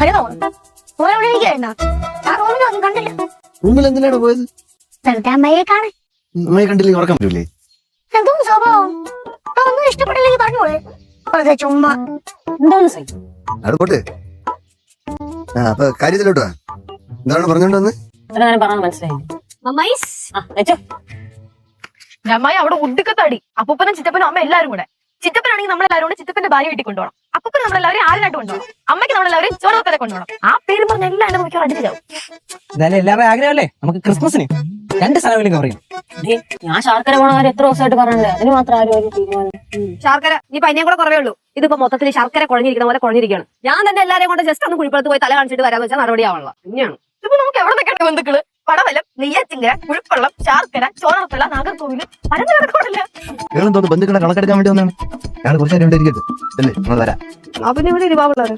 Hello കണ്ടില്ല. റൂമിൽ എന്തിനാണ് പോയത്? വെറുതെ അമ്മയെ കാണാൻ. അമ്മയെ കണ്ടില്ലെങ്കിൽ ഉറക്കാൻ പറ്റൂലേ? എന്തോ സ്വഭാവം. ഒന്നും ഇഷ്ടപ്പെട്ടില്ലെങ്കിൽ പറഞ്ഞോളെ. വെറുതെ ചുമ്മാ. അവിടെ പോട്ടെ. അപ്പൊ കാര്യത്തിലോട്ടാ എന്താണ് പറഞ്ഞോണ്ട് വന്ന്? അമ്മായി അവിടെ ഉടുക്കത്തടി അപ്പൂപ്പനും ചിറ്റപ്പനും അമ്മ എല്ലാരും കൂടെ. ചിറ്റപ്പനാണെങ്കിൽ നമ്മളെല്ലാരും കൂടെ ചിറ്റപ്പന്റെ ഭാര്യ വീട്ടിൽ കൊണ്ടുപോകണം. അപ്പൂപ്പൻ നമ്മളെല്ലാവരും ആരിനായിട്ട് കൊണ്ടുപോകണം. അമ്മയ്ക്ക് നമ്മളെല്ലാവരും ചോറത്തലെ കൊണ്ടുപോകണം. ആ പേര് പറഞ്ഞ എല്ലാം എന്റെ നോക്കി അടിച്ചാവും. എന്തായാലും എല്ലാവരും ആഗ്രഹമല്ലേ നമുക്ക് ക്രിസ്മസിന് 2 സ്ഥലങ്ങളിലും കവർ ചെയ്യും. ഞാൻ ശർക്കര പോണ കാര്യം എത്ര ദിവസമായിട്ട് പറഞ്ഞേ, അതിന് മാത്രം ആരും തീരുമാനം. ശർക്കര ഇനി പനിയും കൂടെ കുറവേ ഉള്ളൂ. ഇതിപ്പോ മൊത്തത്തിൽ ശർക്കര കുഴഞ്ഞിരിക്കുന്ന പോലെ കുഴഞ്ഞിരിക്കുകയാണ്. ഞാൻ തന്നെ എല്ലാവരെയും കൊണ്ട് ജസ്റ്റ് ഒന്ന് കുഴിപ്പുറത്ത് പോയി തല കാണിച്ചിട്ട് വരാന്ന് വെച്ചാൽ നടപടി ആവണല്ലോ. ഇങ്ങനെയാണ് ഇപ്പൊ നമുക്ക് എവിടെ നിൽക്കേണ്ട ബന്ധുക്കള്? പടവലം, നെയ്യാറ്റിങ്കര, കുഴിപ്പള്ളം, ശർക്കര, ചോറത്തല, നാഗർകോവില് പരന്നു കിടക്കോടില്ല. തോന്നുന്നു ബന്ധുക്കളെ കണക്കെടുക്കാൻ വേണ്ടി വന്നാണ്. ഞാൻ കുറച്ചു നേരം ഇവിടെ ഇരിക്കട്ടെ അല്ലേ? നമ്മൾ വരാം. അവന് ഇവിടെ ഇരുപാവുള്ളവര്